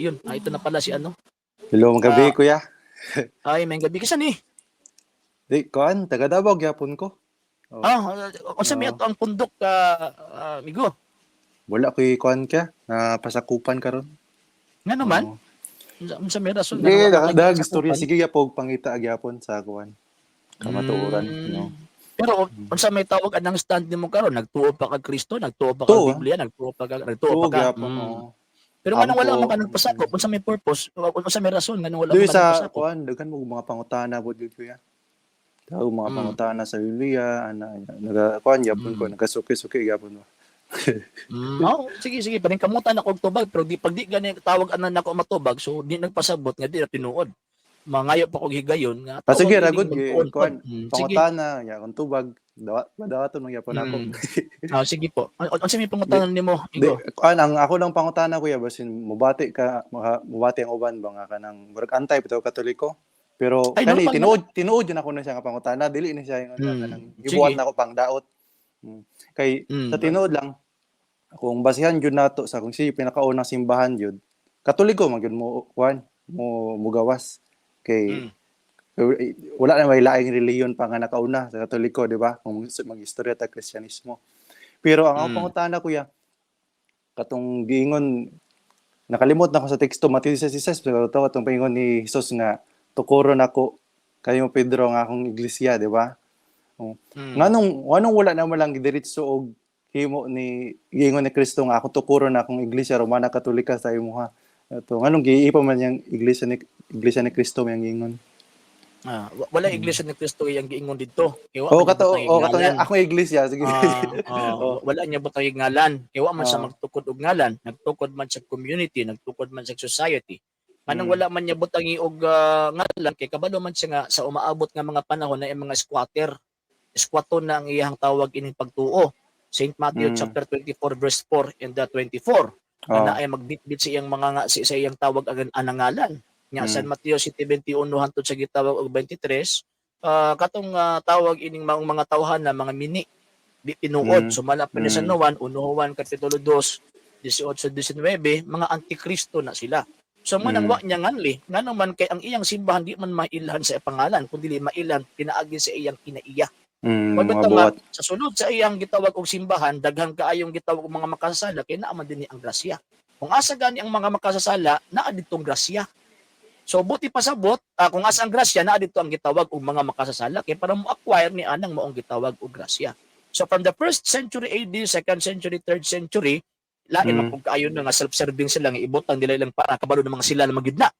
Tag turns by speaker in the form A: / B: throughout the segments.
A: Yun, ito na pala si ano.
B: Hello, magabi, kuya.
A: Ay, may gabi ka ni.
B: Di, kuan, taga Davao, gyapon ko. Oh,
A: Unsa may
B: oh.
A: ato ang pundok ka, amigo?
B: Wala ko'y kuan ka, na pasakupan karon.
A: Nga naman,
B: Oh.
A: unsa may rason nga
B: Di,
A: wala ka
B: dahag istorya,
A: sakupan?
B: sige, yapog pangita gyapon sa kuan. Kamatuoran, no.
A: Pero unsa may tawag anang stand nimo karon? Nagtuo pa kag Kristo, nagtuo pa kag
B: To,
A: Biblia, nagtuo pa
B: to,
A: ka.
B: gyapon, oh.
A: Pero nga nang wala man ka
B: Ampo.
A: nagpasakop, unsa may purpose? Unsa may rason nga nang wala
B: Di
A: man ka
B: sa
A: nagpasakop?
B: kuan, daghan mo mga pangutana po dito, kuya. Tao mga pangutana sa Biblia, naga kuan gyapon ko, nagasuki-suki gyapon mo.
A: Sige, paring kamutan ako og tubag pero pag di gani tawag anan nako matubag so di nagpasabot nga di na tinuod. Mangayo pa kog higayon nga
B: Sige,
A: tawag
B: ragod,
A: ining magtuon-tuon.
B: kuan,
A: Sige.
B: pangutana, ya, kung tubag, dawaton mo gyapon ako.
A: Sige po. Unsa may pangutanan nimo,
B: Di,
A: Igo?
B: ang ako lang pangutana kuya basin mubati ka mubati ang uban ba nga kanang murag antay bitaw Katoliko. Pero
A: Ay
B: kani
A: normal na.
B: tinuod yun ako na siya nga pangutana dili ni siya yung kanang gibuhat
A: Sige.
B: na ako pang daot. Kay sa
A: Mm.
B: tinuod lang kung basihan jud nato sa kung si pinakaunang simbahan jud Katoliko man gyud mo kuan mo mugawas kay wala na may laing reliyon pa nga nakauna sa Katoliko, di ba? Kung mag-istorya ta Kristyanismo. Pero ang ako pangutana kuya katong giingon nakalimot na ako sa teksto Mateo 16 pero to katong paingon ni Jesus nga tukuron ako kayo Pedro nga akong iglesia, di ba? Nganong wala na man lang diretso og himo ni giingon ni Kristo nga ako tukuron na akong iglesia Romana Katolika sa imuha. Ito nganong giipa man yang iglesia ni Kristo yang giingon.
A: Wala iglesia ni Kristo iyang giingon didto.
B: Kato akong iglesia sige.
A: Wala niya butang ngalan. Iwa man sa magtukod og ngalan, nagtukod man sa community, nagtukod man sa society. Manang wala man niya butang og ngalan kay kabalo man siya nga sa umaabot nga mga panahon na mga squatter. Squaton na ang iyang tawag ining pagtuo. St. Matthew chapter 24 verse 4 and 24. Na ay magbitbit sa iyang mga nga sa iyang tawag ang ngalan. Nya San Mateo 7:21 hangtod sa gitawag og 23 katong tawag ining mga tawhan na mga mini di pinuod sumala pa ni San Juan 1 kapitulo 2 18-19 mga antikristo na sila. So manang wa niya nganli ngano man kay ang iyang simbahan di man mailhan sa pangalan kundi mailhan pinaagi sa iyang kinaiya. Sa sulod sa iyang gitawag og simbahan daghang kaayong gitawag og mga makasasala kay naa man dinhi ang grasya. Kung asa gani ang mga makasasala naa didtong grasya. So buti pasabot kung asa ang grasya naa dito ang gitawag og mga makasasala kay para mo acquire ni anang maong gitawag og grasya. So from the 1st century AD, 2nd century, 3rd century, lain man pug kaayo na nga self-serving sila nga ibutang nila lang para kabalo ng mga sila na magidna.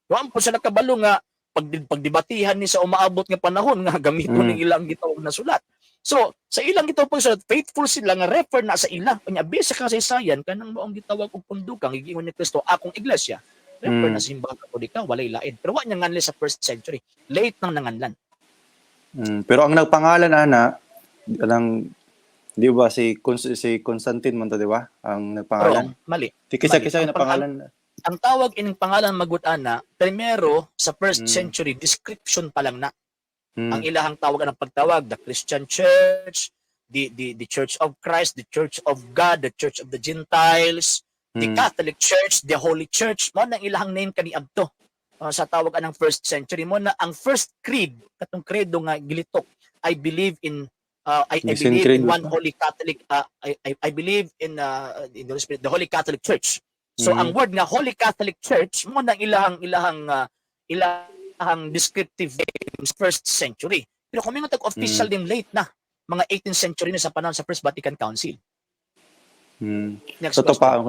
A: Wa po sila kabalo nga pagdebatihan ni sa umaabot nga panahon nga gamiton ning ilang gitawag na sulat. So sa ilang gitawag pag sulat faithful sila nga refer na sa ila unya bisa kasaysayan kanang maong gitawag og pundukang giingon ni Kristo akong iglesia. Refer na simbahan Katolika, walay lain. Pero wala niyang nganlan sa 1st century. Late nang nanganlan.
B: Pero ang nagpangalan ana, di ba si Constantine man to, di ba? Ang nagpangalan.
A: Mali.
B: Kisa yung pangalan.
A: Ang tawag ining pangalan magud-ana, primero sa 1st century description pa lang na. Ang ilahang tawag ang pagtawag, the Christian Church, the Church of Christ, the Church of God, the Church of the Gentiles, the Catholic Church, the Holy Church, mo nang ilahang name kaniadto sa tawag anang 1st century mo na ang first creed katong credo nga gilitok I believe in I believe in one holy Catholic I believe in the Holy Catholic Church. So ang word nga Holy Catholic Church mo nang ilahang descriptive name 1st century. Pero kung may official name late na mga 18th century na sa panahon sa First Vatican Council.
B: Totoo pa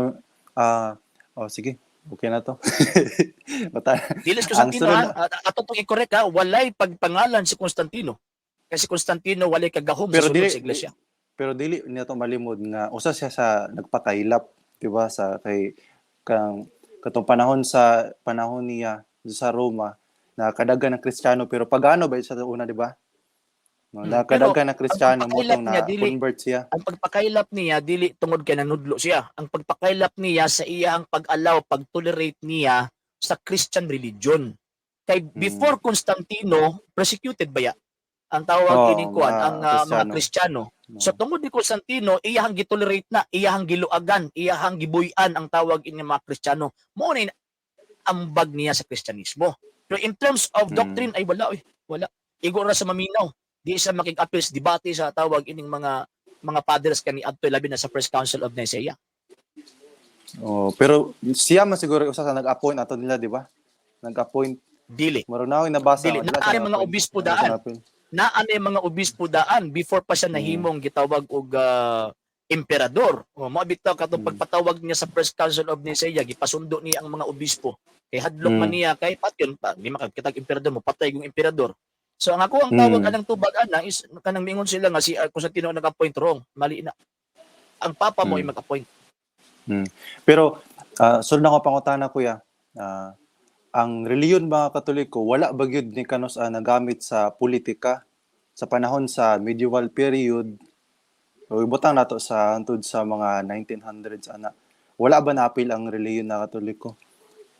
B: sige. Okay na to.
A: Dilis Constantino ato tong i-correct walay pagpangalan si Constantino. Kasi Constantino walay kagahom sa sulod sa iglesia.
B: Pero dili niya to malimod nga usa siya sa nagpakailap, di ba, sa kay katong panahon niya sa Roma na kadagan ng Kristiyano pero pagano ba sa una, di ba? Nakadagan na Kristiyano mo tong na-convert siya.
A: Ang pagpakailap niya dili tungod kay nanudlo siya. Ang pagpakailap niya sa iyang pag-allow, pag-tolerate niya sa Christian religion. Kay before Constantino, persecuted ba ya? Ang tawag ini kuan ang mga Kristiyano. So tungod ni Constantino, iyahang gitolerate na, iyahang giluagan, iyahang gibuyan ang tawag ini mga Kristiyano. Mao ni ambag niya sa Kristyanismo. Pero in terms of doctrine ay wala wala. Igo ra sa maminaw. Di siya makig-appeal sa debate sa tawag ining mga fathers kani adto labi na sa First Council of Nicaea.
B: Oh, pero siya man siguro usa sa nag-appoint ato nila, di ba? Nag-appoint.
A: Dili.
B: Maro na ako nabasa.
A: Dili. Naa ni mga obispo daan. Naa ni mga obispo daan before pa siya nahimong gitawag og emperador. O mao bitaw katong pagpatawag niya sa First Council of Nicaea, gipasundo niya ang mga obispo. Kay hadlok man niya kay patyon pa, di makakitag emperador mo, patay yung emperador. So ang ako ang tawag anang tubag ana is kanang mingon sila nga si Constantino nag-appoint wrong. Mali na. Ang papa mo ay mag-appoint.
B: Pero sunod na ko pangutana kuya. Ang reliyon mga Katoliko wala ba gyud ni kanos nagamit sa politika sa panahon sa medieval period o ibutang nato sa antud sa mga 1900s ana. Wala ba na-appeal ang reliyon na Katoliko?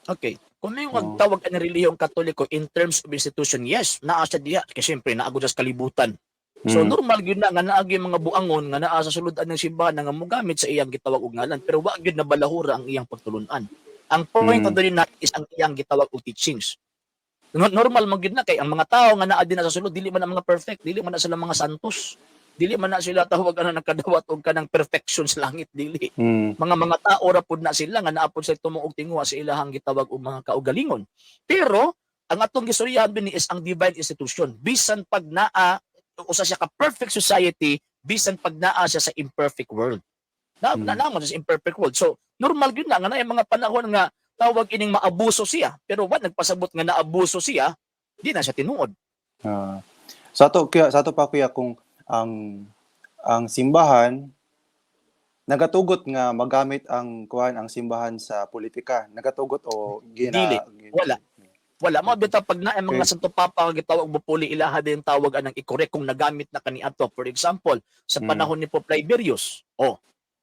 A: Okay. Kung may magtawag ang relihiyong Katoliko in terms of institution, yes, naa siya diha. Kasi siyempre, naagod sa kalibutan. So, normal yun na, nga naagi mga buangon, nga naa sa suludan ng simbahan, nga mogamit sa iyang gitawag og ngalan. Pero wag yun na balahura ang iyang pagtulunan. Ang point na doon na is ang iyang gitawag og teachings. Normal man gyud na kay ang mga tao nga naa din na sa sulod, dili man na mga perfect, dili man na sila mga santos. Dili man na sila tawag nagkadawat og kanang perfection sa langit, dili. Mga tao ra pud na sila nga naa pud sa tumuog tinguha sa ilahang gitawag og mga kaugalingon. Pero ang atong gistoryahan din is ang divine institution. Bisan pag naa usa siya ka perfect society, bisan pag naa siya sa imperfect world. Naamon sa imperfect world. So normal gyud na nga na mga panahon nga tawag ining maabuso siya, pero wa nagpasabot nga naabuso siya, di na siya tinuod.
B: Sa to pa kuya kung ang simbahan nagatugot nga magamit ang simbahan sa politika. Nagatugot o
A: Dili. Wala mo bitaw pag na mga Santo Papa nga gitawag mo puli ilaha din tawag anang i-correct kung nagamit na kaniadto. For example, sa panahon ni Pope Liberius.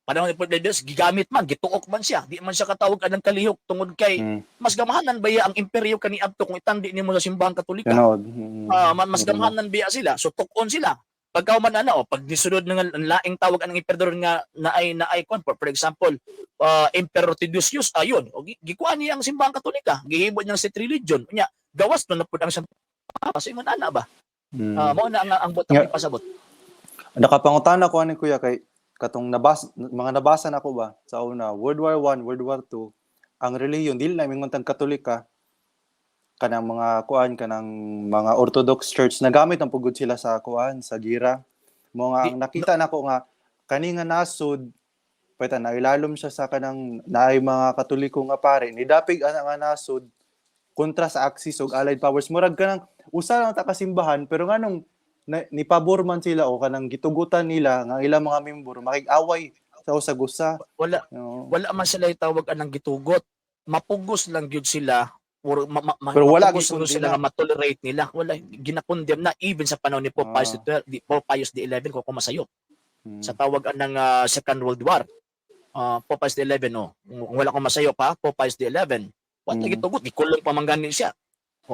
A: Panahon ni Pope Liberius gigamit man, gituok man siya. Di man siya katawag anang kalihok tungod kay mas gamahanan ba ang imperyo kaniadto kung itandi nimo sa simbahan Katolika. Mas gamahanan ba sila. So tukon sila. Pagka man pag disunod ng laing tawag ang emperador nga naay kon for example, Emperor Theodosius ayon, gikuan niya ang simbahan Katolika, gihimo niya sa religion. Nya gawas na pud ang Santo Papa sa ingon ana ba? Mao na ang botang ipasabot.
B: Nakapangutana ko ani kuya kay katong mga nabasa nako ba sa una World War I, World War II, ang relihiyon dili na mingon tag Katolika kanang mga Orthodox Church nagamit ang pugod sila sa sa gira. Ang nakita nako nga kani nga nasud peta nailalom siya sa kanang naay mga Katoliko nga pare ni dapig ana nga nasud kontra sa Axis ug Allied Powers murag kanang usa lang ta kasimbahan pero nganong ni pabor man sila o kanang gitugutan nila nga ilang mga miyembro makig-away sa usag-usa.
A: Wala man sila itawag anang gitugot. Mapugos lang gyud sila.
B: Pero wala
A: sila nga matolerate nila. Wala ginakondem na even sa panahon ni Pope Pius XI ko kumasayo. Sa tawag ng Second World War. Pope Pius XI wala ko masayo pa Pope Pius XI. Wala gitugot, gikulong pa man gani siya.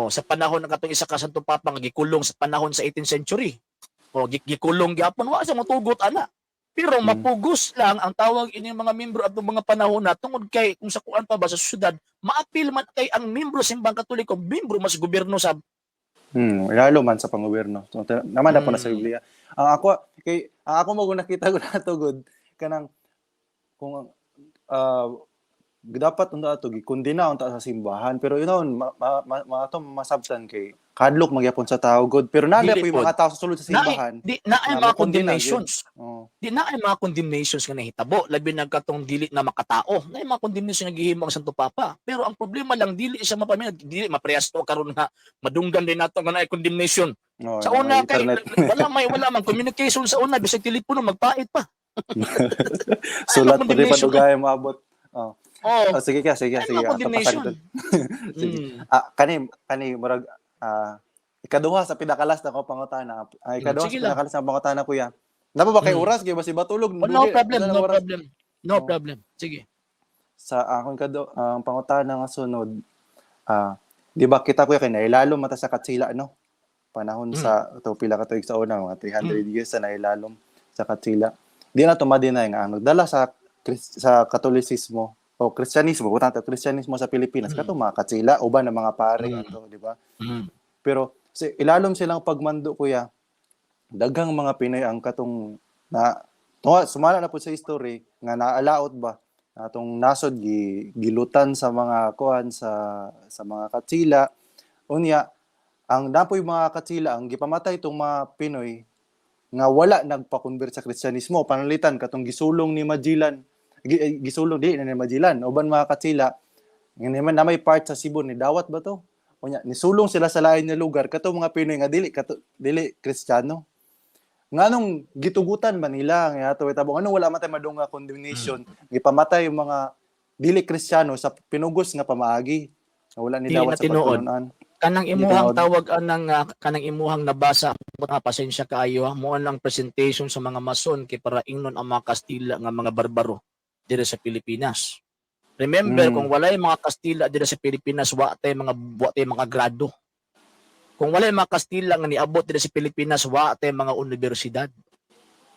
A: Sa panahon ng katong isa ka Santo Papa nga gikulong sa panahon sa 18th century. Gikulong gyapon wa sa motugot ana. Pero mapugos lang ang tawag ining mga miyembro at mga panahon na tungod kay kung sa kuan pa ba sa syudad, maapil man kay ang miyembro sa simbang Katoliko, miyembro mas gobyerno sa
B: lalo man sa pangobyerno. So, naman na po na sa Biblia. Ang ako mo nakita ko na to good kanang kung dapat unda ato gikondena unta sa simbahan pero masabtan kay kadlok magyapon sa tao god pero nada po yung mga tao sa sulod sa simbahan
A: di na ay mga condemnations di na ay mga condemnations nga nahitabo labi nagkatong dili na makatao na ay mga condemnation nga gihimo ang Santo Papa pero ang problema lang dili siya mapamilya dili mapresto karon nga madunggan din nato nga na ay condemnation sa una kay wala man communication sa una bisag telepono magpait pa
B: sulat pa rin padugay maabot sige.
A: Condemnation.
B: Sige. Kani murag ikaduha sa pinakalas na ko pangutana. Ikaduha sa pinakalas na pangutana kuya. Napa ba kay oras kay basi batulog?
A: No problem. Sige.
B: Sa akong pangutana nga sunod. Di ba kita kuya kay nailalom mata sa katsila no? Panahon sa pila ka tuig sa una mga 300 years sa nailalom sa Katsila. Di na tumadinay nga ang nagdala sa Katolisismo o Kristyanismo, Kristyanismo sa Pilipinas kato mga Katsila uban ng mga pari ato, di ba? Pero ilalom silang pagmando kuya, daghang mga Pinoy ang katong na sumala na po sa history nga naalaot ba atong nasod gilutan sa mga kuan sa mga Katsila unya ang napoy mga Katsila ang gipamatay itong mga Pinoy nga wala nagpa-convert sa Kristyanismo panalitan katong gisulong ni Magellan gisulong di na ni Magellan uban mga Katsila nga na may part sa Cebu ni dawat ba to unya nisulong sila sa lain nga lugar katong mga Pinoy nga dili Kristiyano nganong gitugutan ba nila nga ato itabong ano wala man tay madung nga condemnation gipamatay yung mga dili Kristiyano sa pinugos nga pamaagi wala ni dawat sa pagtununan
A: kanang imuhang tawag kanang imuhang nabasa pasensya kaayo mo ang presentation sa mga mason kay para ingnon ang mga Kastila nga mga barbaro diri sa Pilipinas. Remember kung walay mga Kastila diri sa Pilipinas wa tay mga grado. Kung walay mga Kastila nga niabot diri sa Pilipinas wa tay mga universidad.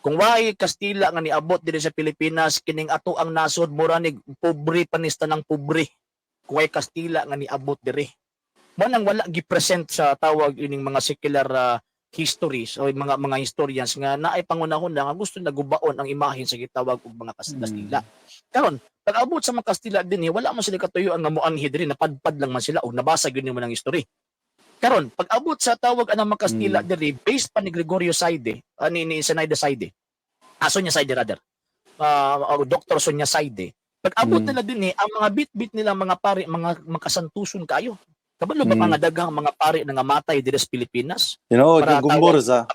A: Kung walay Kastila nga niabot diri sa Pilipinas kining ato ang nasod mura ni pobre panista ng pobre. Kung walay Kastila nga niabot diri mo nang wala gi-present sa tawag ining mga secular histories o mga historians nga naay pangunahon nga gusto nagubaon ang imahen sa gitawag og mga Kastila. Karon pag abot sa mga Kastila dinhi wala man sila katuyo nga moanhi diri napadpad lang man sila og nabasa gyud nimo ng history. Karon pag abot sa tawag anang mga Kastila diri based pa ni Gregorio Saide ni Zenaida Saide. Sonia Saide rather. Dr. Sonia Saide. Pag abot nila dinhi ang mga bit-bit nila mga pari mga makasantuson kayo. Kabalo ba mga daghang mga pari nga matay diri sa Pilipinas?
B: Gumbursa.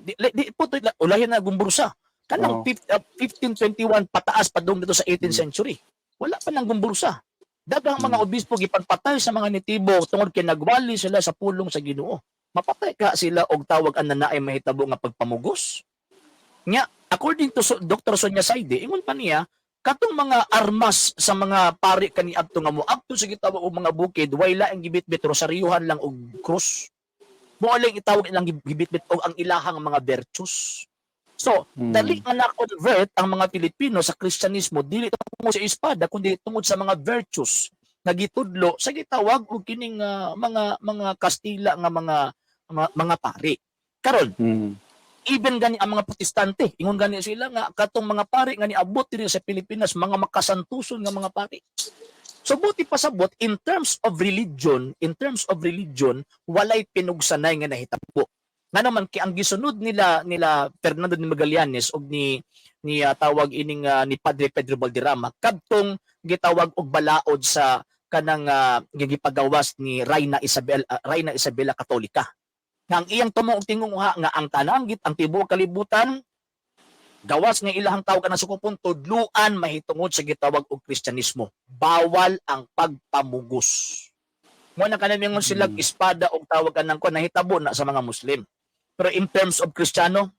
A: Di po ulahin na Gumbursa. Kanang 1521 pataas pa dong dito sa 18th century. Wala pa nang Gumbursa. Daghang mga obispo gipagpatay sa mga nitibo tungod kay nagwali sila sa pulong sa Ginoo. Mapatay ka sila og tawag an naay mahitabo nga pagpamugos. Nya according to Dr. Sonia Saide, ingon pa niya katong mga armas sa mga pari kaniadto nga moadto sa gitawag og mga bukid way laing gibitbit rosaryuhan lang og krus. Mo lang itawag ilang gibitbit og ang ilahang mga virtues. So, dali nga na-convert ang mga Pilipino sa Kristyanismo dili tungod sa espada kundi tungod sa mga virtues nga gitudlo sa gitawag og kining mga Kastila nga mga pari. Karon, even gani ang mga Protestante, ingon gani sila nga katong mga pari nga niabot diri sa Pilipinas mga makasantuson nga mga pari. So buti pasabot in terms of religion, walay pinugsanay nga nahitabo. Nga naman kay ang gisunod nila Fernando de Magallanes og ni tawag ining ni Padre Pedro Valderrama kadtong gitawag og balaod sa kanang gigipagawas ni Reyna Isabela Katolika. Nga ang iyang tumuog tingunguha nga ang tananggit ang tibuok kalibutan gawas nga ilahang tawag kanang sukupon tudluan mahitungod sa gitawag og Kristyanismo. Bawal ang pagpamugos. Mo na kanang sila espada og tawag kanang ko nahitabo na sa mga Muslim. Pero in terms of Kristiyano,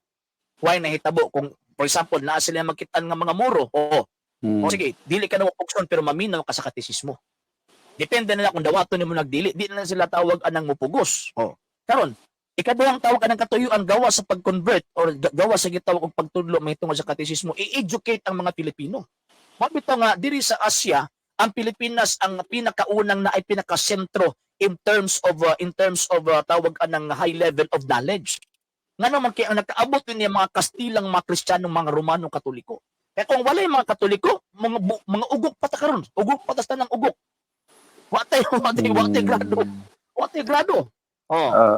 A: why nahitabo kung for example naa sila magkitan nga mga muro? O sige, dili ka na mapugson pero maminaw ka sa katisismo. Depende na kung dawaton nimo nagdili, di na sila tawag anang mupugos. Karon ikaduhang tawag anang katuyuan gawa sa pag-convert or gawa sa gitawag og pagtudlo mahitungod sa katisismo, i-educate ang mga Pilipino. Mabitaw nga diri sa Asia, ang Pilipinas ang pinakaunang na ay pinakasentro in terms of tawag anang high level of knowledge. Nga naman kay ang nakaabot ni mga Kastilang, mga Kristiyanong, mga Romano, Katoliko. Kaya kung walay mga Katoliko, mga ugok pa ta karon, ugok pa ta nang ugok. Watay grado. Watay grado.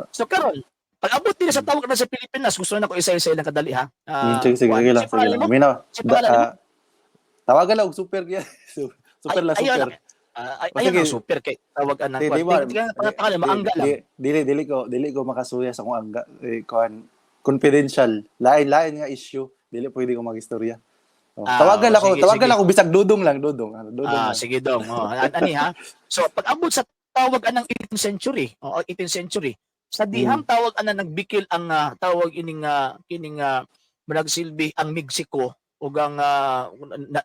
A: So karon pag abot din sa tawag na sa Pilipinas, gusto na ko isa-isa lang kadali ha.
B: Sige lang. Minaw. Tawagan lang og super yan. Super lang super.
A: Ayun ang super kay tawag anang pangalan maangga lang.
B: Dili ko makasuya sa kung angga confidential. Lain nga issue. Dili pwede ko magistorya. Tawagan ako bisag dudong lang.
A: Sige dong. Ani ha. So pag abot sa tawag anang 18th century sa dihang tawag ana nagbikil ang tawag kining managsilbi ang Mexico ug ang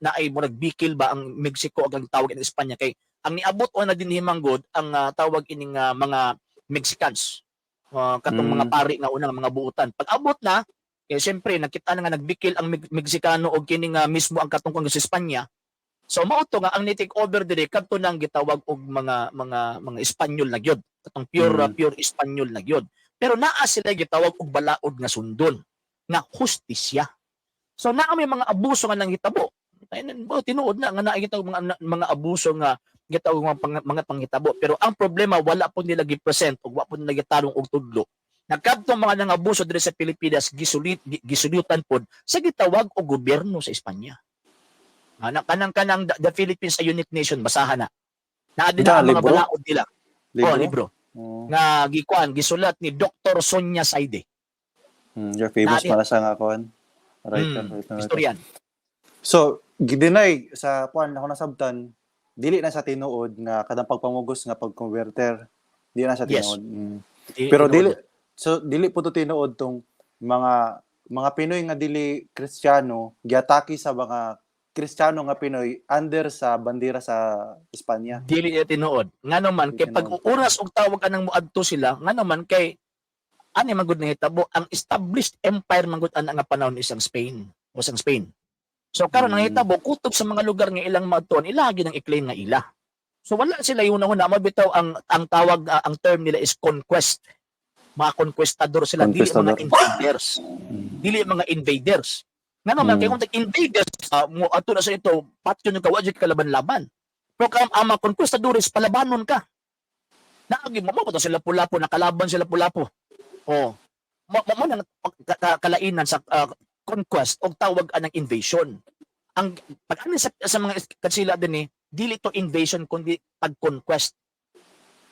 A: naay mo nagbikil ba ang Mexico ug ang tawag in Espanya kay ang niabot o na dinhi manggod ang tawag ining mga Mexicans katong mga pari nga unang mga buutan pag abot na Kaya siyempre nakita na nga nagbikil ang Meksikano og kini nga mismo ang katungkol sa Espanya. So mao to nga ang ni-take over diri kadto nang gitawag og mga Espanyol na gyud. Katong pure Espanyol na gyud. Pero naa sila gitawag og balaod nga sundon nga hustisya. So naa may mga abuso nga nang hitabo. Tinuod na nga naa gitawag mga abuso nga gitawag mga panghitabo. Pero ang problema wala po nila gi-present ug wa po nila gitarong og tudlo. Nagkadtong mga nangabuso diri sa Pilipinas gisulitan pod sa gitawag og gobyerno sa Espanya. Kanang the Philippines a unique nation basahan na. Naa din ang mga balaod nila. Libro. Nga gisulat ni Dr. Sonia Saide.
B: Your famous para sa nga kuan. Right.
A: Historian.
B: So, gidinay sa kuan ako nasabtan, dili na sa tinuod nga kadang pagpamugos nga pag-converter. Dili na sa tinuod.
A: Yes.
B: Pero dili po to tinuod tong mga Pinoy nga dili Kristiyano giatake sa mga Kristiyano nga Pinoy under sa bandera sa Espanya.
A: Dili tinuod. Nga naman kay pag oras og tawag anang moadto sila, nga naman kay ani magud na hitabo ang established empire magud ana nga panahon isang Spain. So karon ang hitabo kutob sa mga lugar nga ilang maadton ilagi nang i-claim nga ila. So wala sila una mabitaw ang tawag ang term nila is conquest. Mga conquistador sila, dili mga invaders. Dili mga invaders. Nga naman, kaya kung invaders, ato na sa ito, patyo nyo ka, wajit kalaban-laban. Pero ang mga conquistadores, palabanon ka. Naagi, mamapato sila pulapo, nakalaban sila pulapo. Mamunang kalainan sa conquest o tawag ng invasion. Ang pag-anin sa mga kansila din dili to invasion, kundi pag-conquest.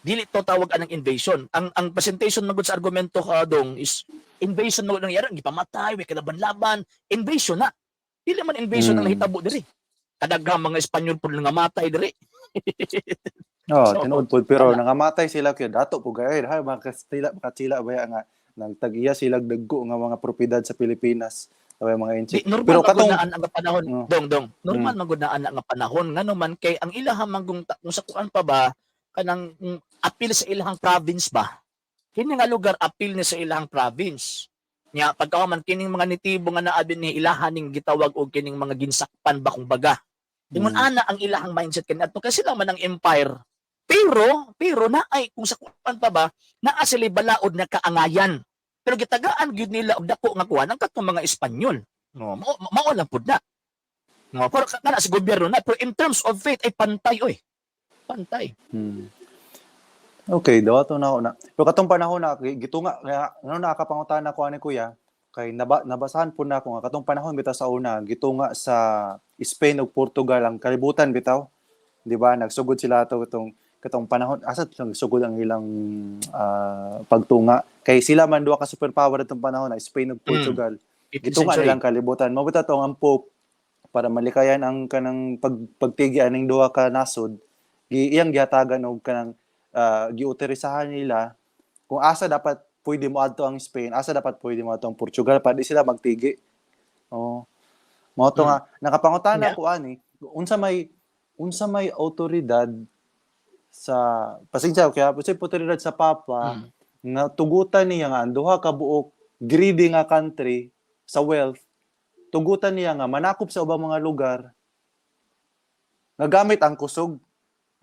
A: Dili to tawag anang invasion. Ang presentation magud sa argumento dong is invasion magud nangyari, gipamatay, may kalaban-laban, invasion na. Dili man invasion ang hitabo diri. Kadaghang mga Espanyol pud nga matay diri.
B: Tinuod pud pero nangamatay sila kay dato pud gayud ha mga Kastila baya nga nagtag-iya sila dagko nga mga propiedad sa Pilipinas. Mga inchi.
A: Pero katong ang panahon, dong. Normal magud na nga panahon nganuman kay ang ilahang manggong sa kuan pa ba kanang apil sa ilahang province ba? Kini nga lugar apil ni sa ilahang province. Nya pagkaman kining mga nitibo nga naa din ni ilahan ning gitawag og kining mga ginsakpan ba kung baga. Ingon ana ang ilahang mindset kaniadto kasi sila man ang empire. Pero naay kung sa kuan pa ba naa sila balaod na kaangayan. Pero gitagaan gyud nila og dako nga kuan ang katong mga Espanyol. Mao lang pud na. Pero kana sa gobyerno na pero in terms of faith ay pantay.
B: Okay, dawato na ako na. Pero katong panahon na gitunga nakapangutana ko ani kuya kay nabasahan po na ako nga katong panahon bitaw sa una gitunga sa Spain ug Portugal ang kalibutan bitaw. Di ba? Nagsugod sila katong panahon asa nagsugod ang ilang pagtunga kay sila man duha ka superpower itong panahon na Spain ug Portugal. Gitunga nilang kalibutan. Mao bitaw ang Pope para malikayan ang kanang pagtigian ning duha ka nasod. Iyang gihatagan og kanang giuterisahan nila kung asa dapat pwede mo adto ang Spain, asa dapat pwede mo adto ang Portugal para di sila magtigi. Mao to nga nakapangutana ko ani unsa may awtoridad sa pasensya kaya sa awtoridad sa Papa nga tugutan niya nga ang duha ka buok greedy nga country sa wealth tugutan niya nga manakop sa ubang mga lugar nga gamit ang kusog.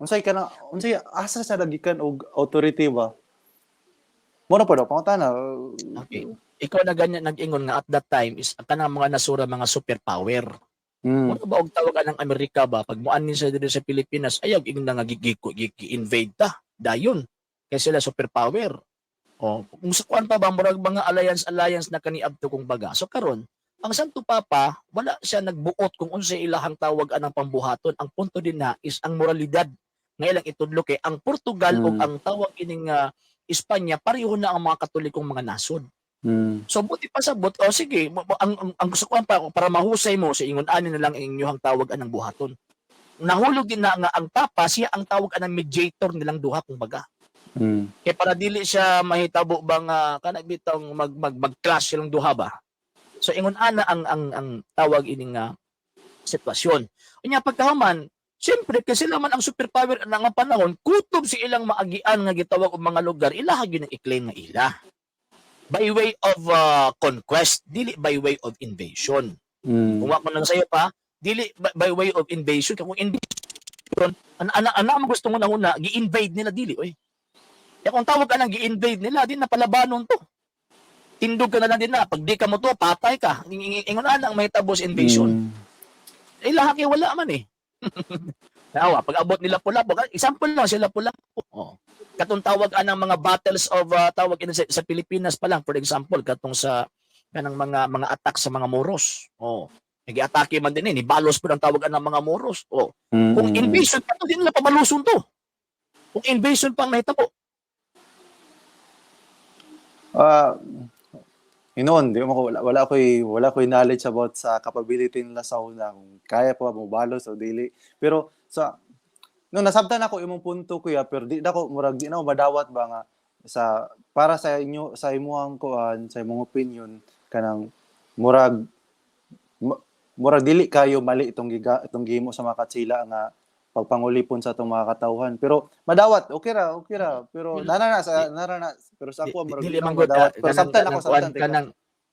B: Unsay asa sa dagikan og authority ba? Muna pa daw pangutana.
A: Okay. Ikaw na ganyan nag-ingon nga at that time is kanang mga nasura mga superpower. Muna ba og tawagan ng Amerika ba pag muanin sa diri sa Pilipinas ayaw ing nga gi-invade ta dayon kay sila superpower. Kung sa kuan pa ba murag mga alliance na kaniadto kung baga. So karon ang Santo Papa wala siya nagbuot kung unsay ilahang tawag anang pambuhaton. Ang punto din na is ang moralidad nga ilang itudlo kay ang Portugal ug ang tawag ining Espanya pareho na ang mga Katolikong mga nasod. So buti pa sabot sige ang gusto ko para mahusay mo sa ingon ani na lang ang inyong tawag anang buhaton. Nahulog din na nga ang Papa siya ang tawag anang mediator nilang duha kung baga. Kay para dili siya mahitabo bang kana bitong mag-clash silang duha ba. So ingon ana ang tawag ining sitwasyon. Unya pagkahuman siyempre, kasi sila man ang superpower na nga panahon, kutob si ilang maagian nga gitawag og mga lugar, ilaha gyud ang i-claim nga ila. by way of conquest, dili by way of invasion.
B: Mm.
A: Kung wa ko nang sayo pa, dili by way of invasion. Kung invasion, ana mo gusto mo na huna, gi-invade nila dili oy. Ya kung tawag ka nang gi-invade nila, di na palabanon to. Tindog ka na lang din na, pag di ka mo to, patay ka. Ingon na ang may tabos invasion.
B: Mm.
A: Lahaki wala man eh. Nawa, pag abot nila Pulapo, example lang sila Pulapo. Oh. Katong tawag anang mga battles of tawag sa Pilipinas pa lang, for example, katong sa kanang mga attack sa mga Moros. Oh. Nag-atake man din ni balos po ang tawag ng mga Moros. Oh. Kung invasion pa to, di nila pabaluson to. Kung invasion pang nahitabo.
B: Inoon, di mo wala ko'y knowledge about sa capability nila sa una kung kaya pa mo balos o dili. Pero sa no nasabtan ako imong punto kuya pero di ako murag di na ako madawat ba nga sa para sa inyo sa imuhang kuan sa imong opinion kanang murag murag dili kayo mali itong gihimo sa mga katsila nga pagpangulipon sa itong mga katawhan. Pero madawat, okay ra. Pero narana pero sa ako murag
A: dili man
B: ako
A: gud
B: madawat. Pero sabtan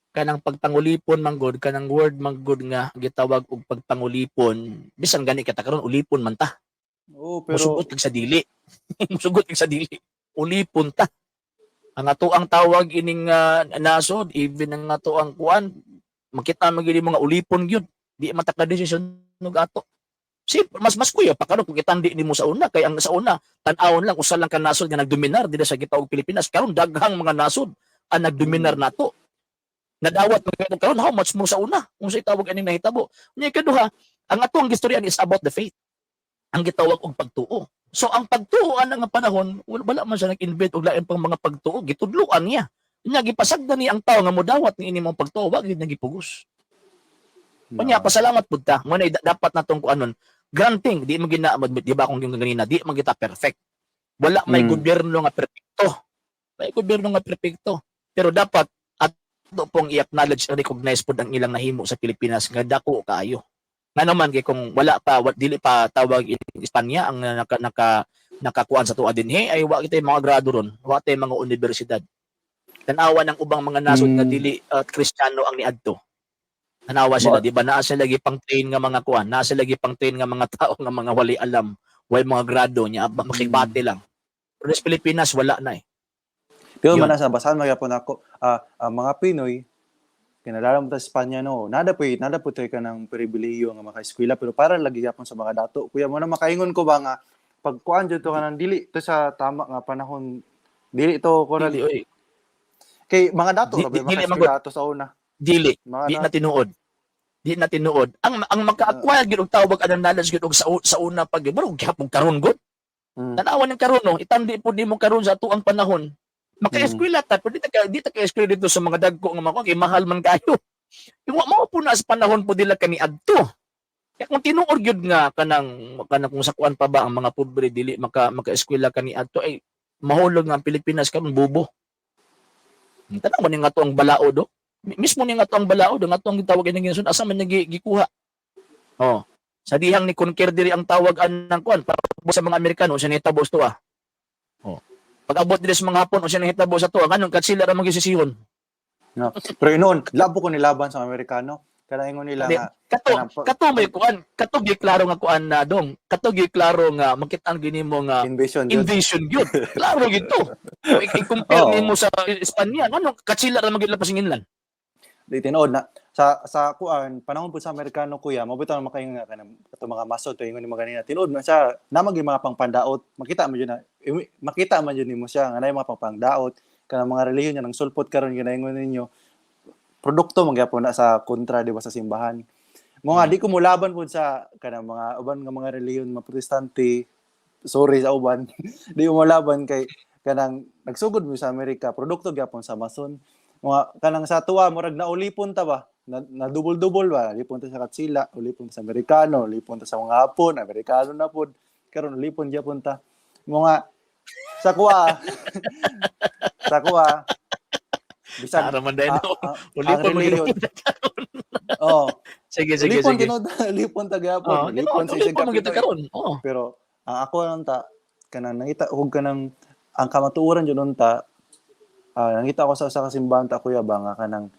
A: kanang pagpangulipon man gud, kanang word man gud nga gitawag og pagpangulipon, bisan gani kita karon ulipon man ta.
B: Oo, pero
A: Musugot kag sa dili. Musugot kag sa dili. Ulipon ta. Ang ato ang tawag ining nasod, even ang ato ang kuan, makita mo gid mga ulipon gyud. Di matakda desisyon ng ato. Si mas kuya pa karon kung kitandi nimo sa una kay ang sa una tan-awon lang usa lang ka nasod nga nagdominar dili sa gitawag Pilipinas. Karon daghang mga nasod ang nagdominar nato. Nadawat mo karon how much mo sa una kung sa itawag aning nahitabo. Nya kaduha, ang atong gistoryan is about the faith. Ang gitawag og pagtuo. So ang pagtuo nga panahon wala man siya nag-invent og lain pang mga pagtuo, gitudloan niya. Nya gipasagdan ni ang tawo nga modawat ni ini mong pagtuo wa gid nagipugos. Kanya pasalamat pud ta. Mo na dapat natong kuanon. Granting, di mo di ba kung yung ganina, di mo kita perfect. Wala may gobyerno nga perfecto. May gobyerno nga perfecto. Pero dapat ato pong i-acknowledge and recognize po ang ilang nahimo sa Pilipinas nga dako kaayo. Nga naman kay kung wala pa dili pa tawag in Espanya ang nakakuan sa tuwa dinhi ay wa kitay mga grado ron, wa tay mga universidad. Tanawa ng ubang mga nasod nga dili Kristiyano ang niadto. Tanawa sila, di ba? Naa sila gipang train nga mga kuan, naa sila gipang train nga mga tao nga mga wali alam, way mga grado nya makibati lang. Pero sa Pilipinas wala na eh.
B: Pero man sa basahan magyapon ako ang mga Pinoy kinalala mo ta sa Espanya no. Nada po tayo ka ng pribilehiyo nga maka-eskwela pero para lagi gyapon sa mga dato. Kuya mo na makaingon ko ba nga pagkuan jud to kanang dili to sa tama nga panahon dili to ko
A: Dili oy.
B: Kay mga dato ra ba maka-eskwela to sa una.
A: Dili na tinuod. Di na tinuod. Ang maka-acquire gid og tawag anang knowledge gid og sa una pag bro gyapon karon gud. Tanawan ng karon no, itandi pud nimo karon sa tuang panahon. Maka-eskwela ta, pero di ta ka-eskwela dito sa mga dagko nga mga kay mahal man kayo. Yung mao po na sa panahon po dila kani adto. Kaya kung tinuod gyud nga kanang kung sa kuan pa ba ang mga pobre dili maka-eskwela kani adto ay mahulog nga ang Pilipinas karon bubo. Tanaw man nga to ang balaod do. Mismo ni nga to ang balaod nga to ang gitawag ning ginsun asa man gikuha. Oh. Sa dihang ni Conquer diri ang tawag anang kuan para sa mga Amerikano sa nitabo to ah. Oh. Pag abot dili sa mga Hapon o siya nahitabo sa to, kanon kat sila ra magisisihon.
B: No. Pero noon, labo ko nilaban sa Amerikano. Kana ingon nila nga
A: kato may kuan, kato gi klaro nga kuan na dong. Kato gi klaro nga makit-an gini mo nga invasion gyud. Klaro gyud to. I-compare nimo sa Espanya, kanon kat sila ra magila pasinginlan.
B: Di tinuod na sa kuan panahon po sa Amerikano kuya mabitaw na makaingon nga kanang ato mga masod to ingon nimo ganina tinuod na siya namang mga pangpandaot makita man jud nimo siya nga nay mga pangpandaot kanang mga relihiyon niya nang sulpot karon ginaingon ninyo produkto magyapon na sa kontra di ba sa simbahan mo nga di ko mulaban pud sa kanang mga uban nga mga relihiyon mga protestante sorry sa uban di ko mulaban kay kanang nagsugod mo sa Amerika produkto gyapon sa mason mga kanang sa tuwa murag naulipon ta ba na double ba lipon ta sa Katsila ulipon ta sa Amerikano ulipon ta sa mga Hapon Amerikano na pud karon ulipon gyapon ta mga sa kuha bisan
A: para man dahil ulipon sige
B: ulipon ta gyapon ulipon sa isang kapitol pero ang ako lang ta kanang nangita og kanang ang kamatuoran jud ta nangita ko sa usa ka simbahan ta kuya ba nga kanang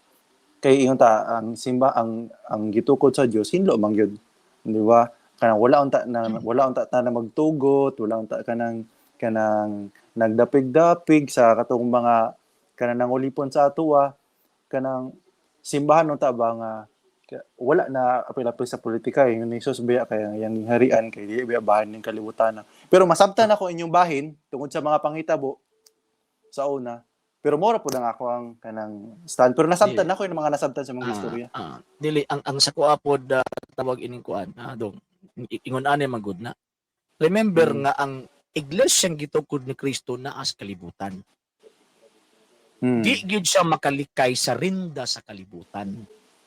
B: kay ingon ta ang simba ang gitukod sa Dios hinlo man gyud, di ba? Kanang wala unta ta na magtugot, wala unta kanang nagdapig-dapig sa katong mga kanang nangulipon sa atuwa, kanang simbahan unta ba nga wala na apil-apil sa politika yung ni Jesus biya kay yang harian kay di biya bahin ning kalibutan. Pero masabtan ako inyong bahin tungod sa mga panghitabo sa una. Pero mora po lang ako ang kanang stand. Pero nasabtan ako yung mga nasabtan sa mga istorya.
A: Dili ang sa kuha pod tawag ining kuan dong ingon ani magud na. Remember nga ang iglesyang gitukod ni Kristo naa sa kalibutan. Di gyud siya makalikay sa rinda sa kalibutan.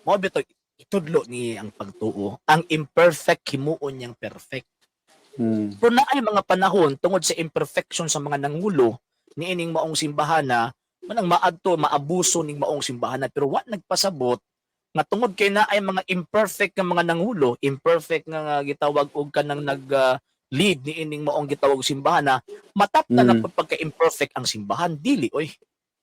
A: Mao bito itudlo ni ang pagtuo. Ang imperfect himuon niyang perfect. Pero naay mga panahon tungod sa imperfection sa mga nangulo niining maong simbahana manang maadto maabuso ning maong simbahana pero wa nagpasabot nga tungod kay naay mga imperfect nga mga nangulo, imperfect nga gitawag og kanang lead niining maong gitawag simbahana, mataptan na pagka-imperfect ang simbahan dili oy.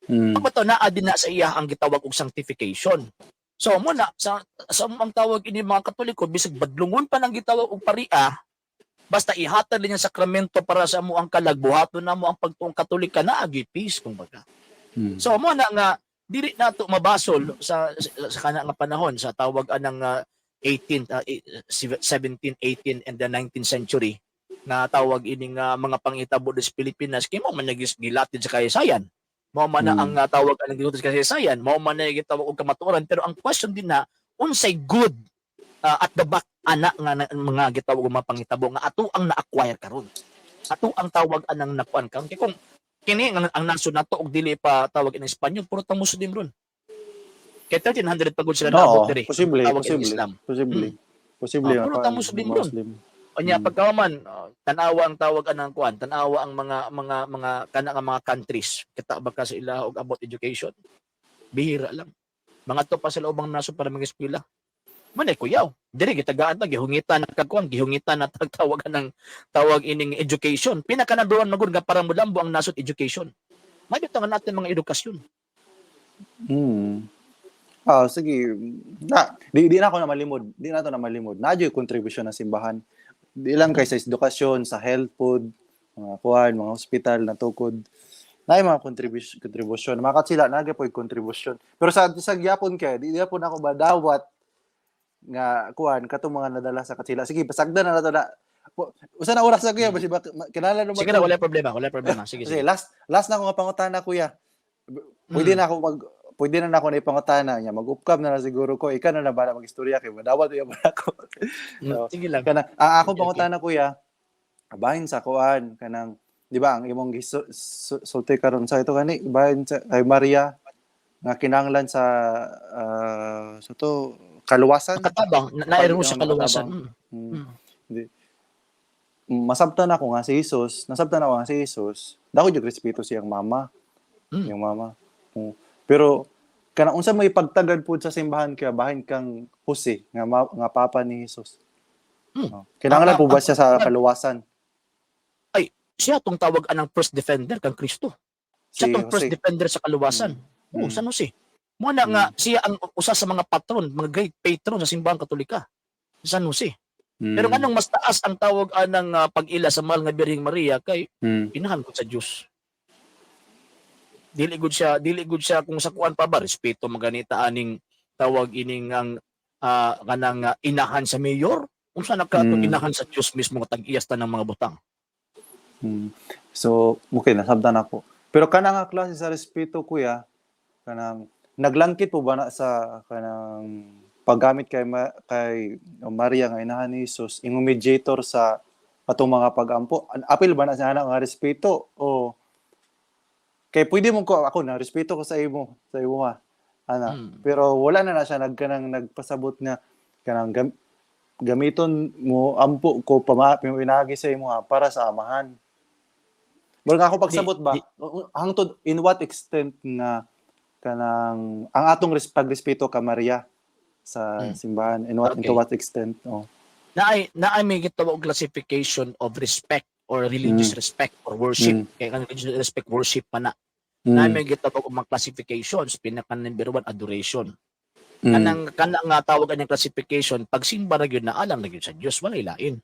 A: Pagbato naa din na sa iya ang gitawag og sanctification. So mo na sa ang tawag ini mga Katoliko bisag badlungon pa nang gitawag og paria basta ihatag din ang sakramento para sa mo ang kalagbuhaton na mo ang pagtuong Katolika na agi peace kumbaga. So mo na nga dili nato mabasol sa kana nga panahon sa tawag anang 17, 18 and the 19th century na tawag ining mga pangitabo sa Pilipinas kay mo man nagilatid sa kasaysayan. Mao man na ang tawag anang gilutos sa kasaysayan, mao man na gitawag og kamatuoran pero ang question din na unsay good at the back ana nga mga gitawag mga pangitabo nga ato ang na-acquire karon. Ato ang tawag anang nakuan karon kay kung kini ang nasod nato og dili pa tawag in Espanyol puro tang Muslim ron. Kay 1300 pagod sila naabot diri.
B: Posible.
A: Puro tang Muslim ron. Onya pagkaman tan-awa ang tawag anang kuan, tan-awa ang mga kana nga mga countries kita ba ka sa ila og about education. Bihira lang. Mga to pa sila ubang nasod para mag-eskwela. Manay kuyaw. Diri gitagaan ta gihungitan na kagkuan, gihungitan na tagtawagan ng tawag ining education. Pinaka number 1 magud nga para mulambo ang nasod education. Mabito nga natin mga edukasyon.
B: Sige. Di na ako na malimod. Di na to na malimod. Nadyo yung contribution ng simbahan. Di lang kay sa edukasyon, sa health food, mga kuan, mga hospital na tukod. Na yung mga contribution. Mga katsila, nagya po yung contribution. Pero sa gyapon kay, di po na ako badawat nga kuan katong mga nadala sa katsila. Sige, pasagdan na nato na. Usa na oras na kuya, basi ba kinala no.
A: Sige na, wala problema. Sige.
B: Last na ako nga pangutana kuya. Pwede na ako na ipangutana niya. Mag-upcap na lang siguro ko. Ika na bala mag-istorya kay madawat uya ba ako.
A: Sige lang.
B: Kanang ang akong pangutana kuya, bahin sa kuan kanang di ba ang imong sulti karon sa ito gani bahin sa kay Maria nga kinahanglan sa to kaluwasan.
A: Katabang nairo sa kaluwasan.
B: Nasabtan ako nga si Jesus. Dako jud respeto siyang mama. Yung mama. Pero kanang unsa may pagtagad pud sa simbahan kaya bahin kang Jose nga papa ni Jesus. Kinahanglan po ba siya sa kaluwasan?
A: Ay, siya tong tawag anang first defender kang Kristo. Siya tong first defender sa kaluwasan. San Jose. Mo na nga siya ang usa sa mga patron, mga great patron sa simbahan Katolika. San Jose. Pero anong mas taas ang tawag anang pag-ila sa mahal nga Birheng Maria kay inahan ko sa Dios. Dili gud siya kung sa kuan pa ba respeto maganita aning tawag ining ang kanang inahan sa mayor unsa nagkatong inahan sa Dios mismo nga tag-iyas ta ng mga butang.
B: So okay nasabdan ako. Pero kana nga klase sa respeto kuya kanang naglangkit po ba na sa kanang paggamit kay Maria nga inahan ni Jesus ing mediator sa atong mga pag-ampo apil ba na sa nga respeto o kay pwede mo ko ako na respeto ko sa imo ha pero wala na siya nagpasabot nga kanang gamiton mo ampo ko pinagi sa imo ha para sa amahan. Wala ako pagsabot ba hangtod in what extent nga kanang ang atong pagrespeto ka Maria sa simbahan into what extent
A: naay may gitawag classification of respect or religious respect or worship kay kan religious respect worship pa na Namin gitawag og mga classifications, pinaka number 1 adoration.
B: Mm.
A: Kanang nga tawag ang classification, pag simba ra gyud na alam na gyud sa Dios, walay lain.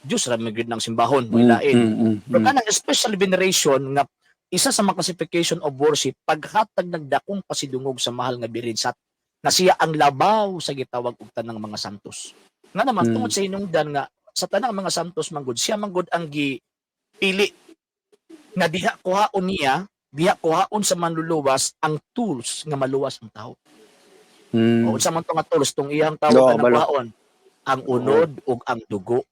A: Dios ra man gyud ng simbahon, walay lain. Pero kanang special veneration nga isa sa mga classification of worship, paghatag ng dakong pasidungog sa mahal nga birin sa na siya ang labaw sa gitawag og tanang mga santos. Nga naman tungod sa hinungdan nga sa tanang mga santos manggod, siya manggod ang gipili nga diha kuhaon sa manluluwas ang tools nga maluwas ang tao. O unsa man to nga tools tong iyang tawag nga kuhaon, ang unod ug ang dugo.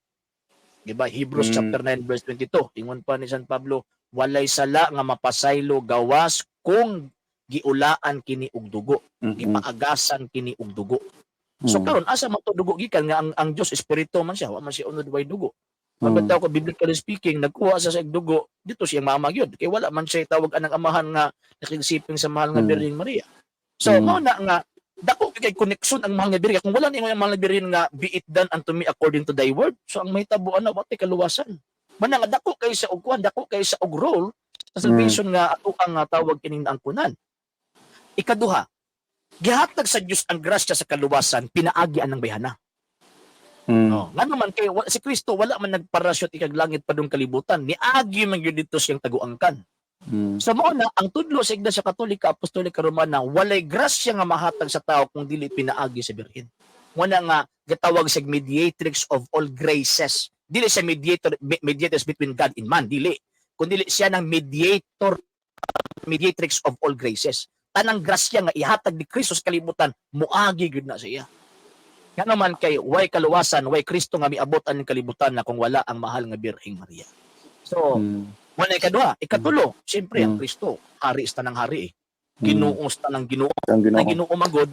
A: Diba? Hebrews chapter 9 verse 22. Ingon pa ni San Pablo, walay sala nga mapasaylo gawas kung giulaan kini og dugo, gipaagasan kini og dugo. So karon asa man to dugo gikan nga ang Dios espiritu man siya, wa man siya unod way dugo. Magbitaw ko biblically speaking, nagkuha sa dugo dito siyang mama gyud kay wala man siya tawag anang amahan nga nakigsiping sa mahal nga Birheng Maria. So mao na nga dako kay connection ang mahal nga Birhen. Kung wala ni ang mahal nga Birhen nga be it done unto me according to thy word, so ang mahitabo ana wa tay kaluwasan. Man nga dako kay sa og kwan, dako kay sa og role sa salvation nga ato ang tawag kining angkunan. Ikaduha, gihatag sa Dios ang grasya sa kaluwasan, pinaagian ng bayhana. Nga naman kay si Kristo wala man nagparasyon ikag langit padung kalibutan, niagi man gyud dito siyang taguangkan. So mao na ang tudlo sa Iglesia Katolika, Apostolika Romana, walay grasya nga mahatag sa tao kung dili pinaagi sa Birhen. Muna nga gitawag sa mediatrix of all graces. Dili siya mediators between God and man, dili. Kundi siya ng mediatrix of all graces. Tanang grasya nga ihatag ni Kristo sa kalibutan, muagi gyud na sa iya. Nga naman kay way kaluwasan, way Kristo nga miabot ang kalibutan na kung wala ang mahal nga Birheng Maria. So, wala ikaduha, ikatulo, siyempre ang Kristo, hari sa tanang hari. Ginoo sa tanang Ginoo. Na Ginoo magod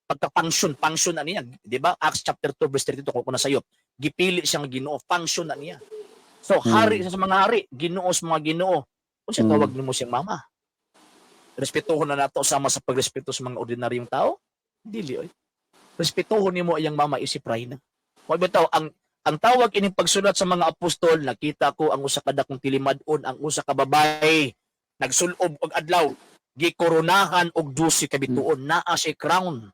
A: pagka-function na niya, di ba? Acts chapter 2 verse 32 ko na sayo. Gipili siya nga Ginoo, function na niya. So, hari sa mga hari, Ginoo sa mga Ginoo. Kung siya tawag nimo siyang mama. Respetuhon na nato sama sa pagrespeto sa mga ordinaryong tao? Dili oy. Respetuhon nimo iyang mama isip Rayna. Mo bitaw ang tawag ining pagsulat sa mga apostol, nakita ko ang usa ka dakong tilimad-on, ang usa ka babae nagsulob og adlaw, gikoronahan og 12 ka bituon, naa si crown.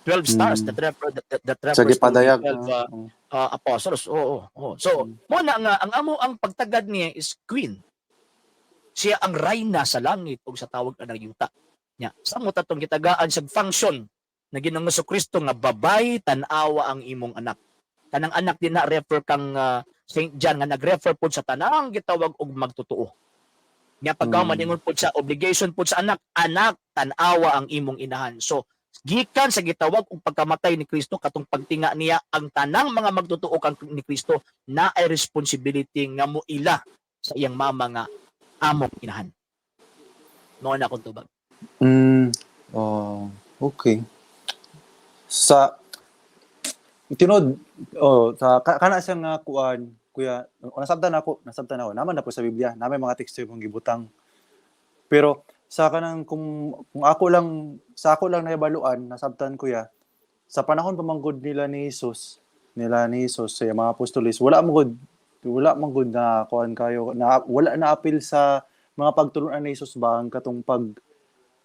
A: 12 stars that refers
B: sa gipadayag
A: 12 apostles. Oo. So, mo na nga ang pagtagad niya is queen. Siya ang rayna sa langit ug sa tawag nga yuta. Nya, sa mo tatong gitagaan sa function na Ginoong Kristo nga babay tan-awa ang imong anak. Kanang anak din na refer kang St. John nga nag-refer pud sa tanang gitawag og magtotoo. Nya pagka maningon pud sa obligation pud sa anak tan-awa ang imong inahan. So gikan sa gitawag og pagkamatay ni Kristo katong pagtinga niya ang tanang mga magtotoo kang ni Kristo na ay responsibility nga moila sa iyang mama nga among inahan. Noon akong tubag.
B: Okay. Sa tinod sa kana siya nga kuan kuya nasabtan ako naman na po sa Biblia namay mga teksto yung gibutang pero sa kanang kung ako lang nahibaluan nasabtan kuya sa panahon pamanggod nila ni Jesus sa mga apostoles wala man gud na kuan kayo na wala na apil sa mga pagtulungan ni Jesus ba ang katong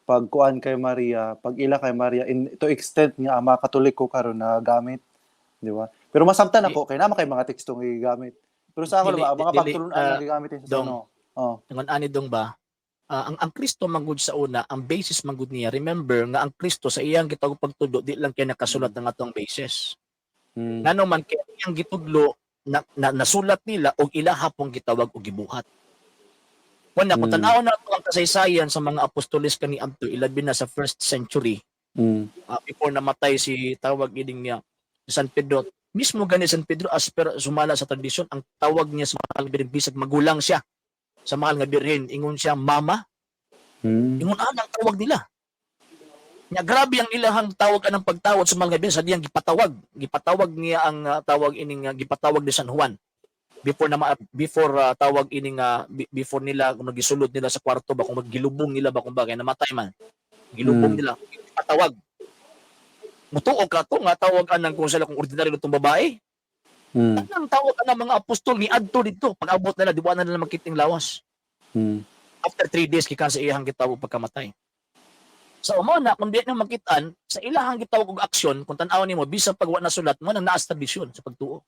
B: pagkuan kay Maria, pag-ila kay Maria to extent nga ang mga Katoliko karon na gamit, di ba? Pero masabtan ako kay naman kay mga teksto nga gigamit. Pero sa ako mga pagtulungan nga gigamit sa ano.
A: Ngon ani dong ba? Ang Kristo manggod sa una, ang basis manggod niya. Remember nga ang Kristo sa iyang gitawag pagtudlo di lang kay nakasulat ng atong basis. Ngano man kay iyang gitudlo nasulat nila og ila hapong gitawag og gibuhat. Wala ko tanaw na ang kasaysayan sa mga apostoles kani adto ilabi na sa 1st century. Before namatay si tawag ining niya San Pedro. Mismo gani San Pedro as per sumala sa tradisyon ang tawag niya sa mahal nga Birhen bisag magulang siya. Sa mahal nga Birhen ingon siya mama. Ingon ang tawag nila. Nya grabe ang ilahang tawag anang pagtawag sa mahal nga Birhen sa diyang gipatawag niya ang tawag ining gipatawag ni San Juan. Before tawag ining before nila kung gisulod nila sa kwarto ba kung maggilubong nila ba kung bagay namatay man gilubong nila patawag mutuog ka to nga tawag anang kung sila kung ordinaryo itong babae anang tawag anang mga apostol ni adto dito pag abot nila di ba na nila makiting lawas after 3 days gikan sa iyang gitawag pagkamatay. So mo na kung di na makitaan sa ilahang gitawag og aksyon kung tan-aw nimo bisan pag wa na sulat mo nang na-establishon sa pagtuo.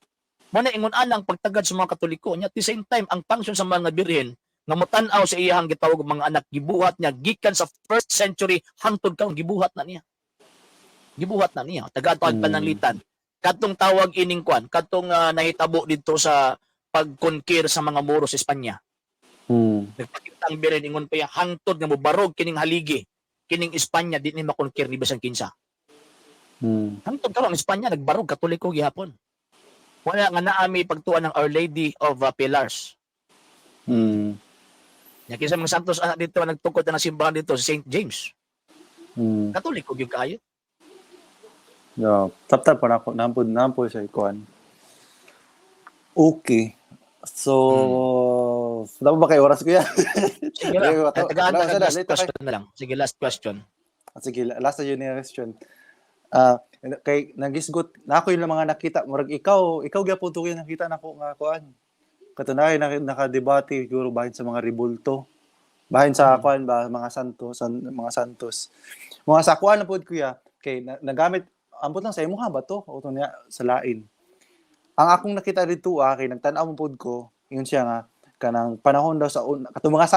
A: Mo na ingon anang pagtagad sa mga Katoliko nya at the same time ang function sa mga birhen nga motan-aw sa iyang gitawag og mga anak gibuhat niya gikan sa 1st century hangtod karon gibuhat na niya. Gibuhat na niya taga-atawag pananglitan. Katong tawag ining kwan, katong nahitabo dito sa pag-conquer sa mga Moro sa Espanya. Nagpakita ang birhen ingon pa hangtod nga mobarog kining haligi. Kining Espanya di ni makonquer ni bisan kinsa. Hangtod karon ang Espanya nagbarog Katoliko gihapon. Wala nga naami pagtuan ng Our Lady of Pillars. Nya kinsa mga santos anak dito nagtukod na simbahan dito sa St. James. Katoliko gyud kaayo.
B: Yeah, tap pa nampo sa ikuan. Okay. So, dapat ba kayo oras ko yan?
A: Sige lang. Last question na lang. Sige, last question.
B: Sige, last na yun yung question. Kay nagisgot na ako yung mga nakita murag ikaw gyapon to yung nakita nako nga kuan. Katunay naka-debate siguro bahin sa mga rebulto. Bahin sa kuan ba mga santos. Mga sa kuan na pud kuya kay nagamit ambot lang sa imo ba to o to niya sa lain. Ang akong nakita dito kay nagtan-aw mo pod ko, ingon siya nga kanang panahon daw sa katong mga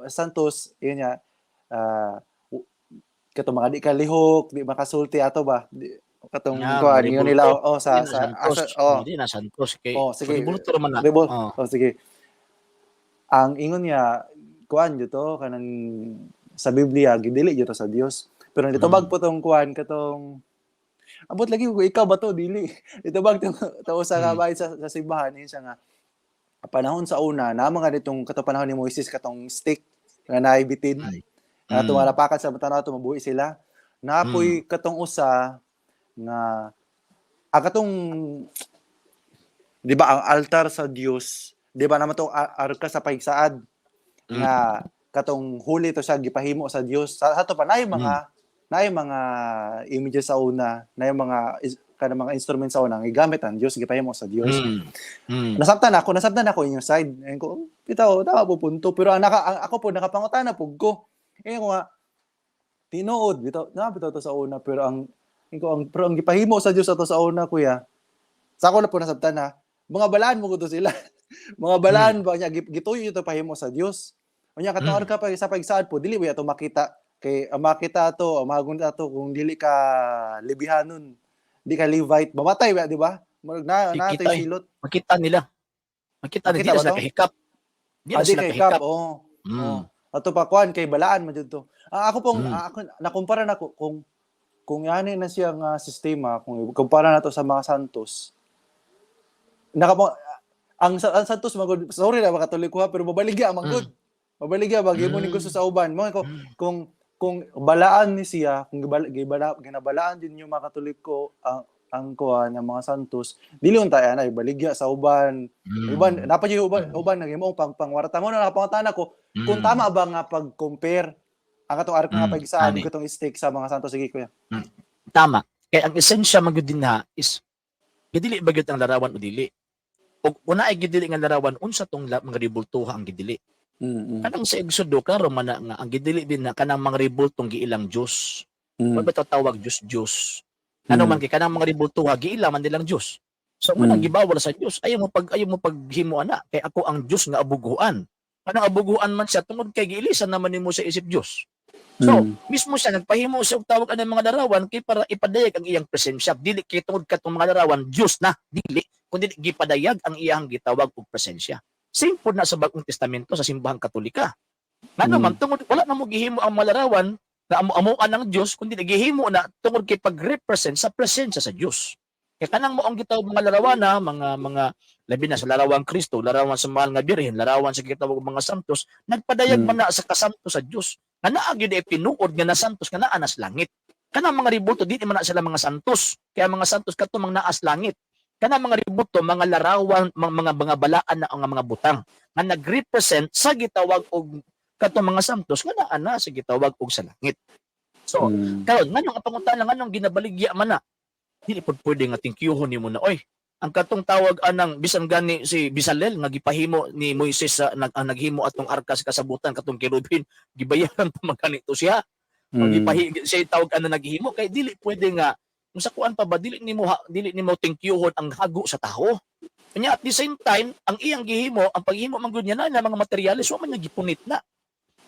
B: santos yun niya katong mga di kalihok, di makasulti ato ba? Katong kuan yun nila
A: Hindi na santos kay
B: sige.
A: Rebulto man na.
B: Sige. Ang ingon niya kuan dito kanang sa Biblia gidili dito sa Dios. Pero dito bag po tong kuan katong abot lagi ko ikaw ba to dili. Dito bag to sa kabay sa simbahan siya nga panahon sa una na mga ditong katong panahon ni Moises katong stick nga naibitin. Ato malapakan sa batan nato mabuhi sila. Napoy katong usa nga katong di ba ang altar sa Dios, di ba naman to arka sa paigsaad nga katong huli to siya gipahimo sa Dios. Sa ato pa nay mga images sa una, nay mga kanang mga instruments sa una gigamit ang Dios gipahimo sa Dios. Nasabtan ako inyong side. Ayun ko, bitaw tama po punto pero ako po nakapangutana pug ko. Ko nga tinuod bitaw to sa una pero ang gipahimo sa Dios ato sa una kuya. Sa ako na po nasabtan na mga balaan mo to sila. Mga balaan ba niya gituyo ito pahimo sa Dios. Unya katong ka pa sa pagsaad po dili ba ato makita kay makita ato magun ato kung dili ka Levihanon, di ka Levite, mamatay ba di ba? Na silot.
A: Makita nila sa kahikap. Di na sila kahikap. Ato pa kuan kay balaan man jud to. Ako pong ako nakumpara nako kung yani na siya nga sistema kung kumpara nato sa mga santos. Ang santos magud sorry na mga Katoliko pero mabaligya magud. Mabaligya bagay mo ni gusto sa uban. Mo kung balaan ni siya, kung ginabalaan din yung mga Katoliko ang kuan ng mga santos, dili unta ana baligya sa uban. Uban napay uban nagimo pangwarta mo na nakapangutana ko kung tama ba nga pag-compare ang katong ark nga pag-isaan katong stick sa mga santos sige kuya. Tama. Kaya ang esensya magud din na is gidili ba gyud ang larawan o dili. Og una ay gidili nga larawan unsa tong mga rebultuha ang gidili. Kanang sa Exodo klaro man nga ang gidili din na kanang mga rebultong giilang Dios. Ano ba tawag Dios? Ano man kay kanang mga rebultuha giila man nilang Dios. So unang gibawal sa Dios ayaw mo paghimo ana kay ako ang Dios nga abuguan. Kanang abuguan man siya tungod kay giilisan naman nimo sa isip Dios. So mismo siya nagpahimo sa tawag anang mga larawan kay para ipadayag ang iyang presensya. Dili kay tungod katong mga larawan Dios na dili kundi gipadayag ang iyang gitawag og presensya. Same po na sa Bagong Testamento sa simbahang Katolika. Nga naman, tungod, wala na mo gihimo ang malarawan na amuan ng Diyos, kundi gihimo na tungod kay pag-represent sa presensya sa Diyos. Kaya kanang mo ang gitawag mga larawan na, mga labi na sa larawang Kristo, larawan sa mahal nga birhen, larawan sa gitawag mga santos, nagpadayag man na sa kasanto sa Diyos. Nga naagyo na pinuod nga na santos, nga naanas langit. Kanang mga ributo, di man na sila mga santos. Kaya mga santos katumang naas langit. Kana mga ributo, mga larawan, mga balaan na ang mga butang nga nag-represent sa gitawag og katong mga santos nga naa sa gitawag og sa langit. So, karon nganong pangunta lang nganong ginabaligya man na. Dili pud pwede nga tingkyuhon nimo na oy. ang katong tawag anang bisan gani si Bezalel nga gipahimo ni Moises sa naghimo atong arka sa kasabutan katong kirubin gibayaran pa magkanito siya. Siya tawag ana naghimo kay dili pwede nga kung sa kuan pa ba dili nimo tingkyuhon ang hago sa taho. Kanya at the same time ang iyang gihimo ang paghimo man gud niya na mga materyales wa man niya gipunit na.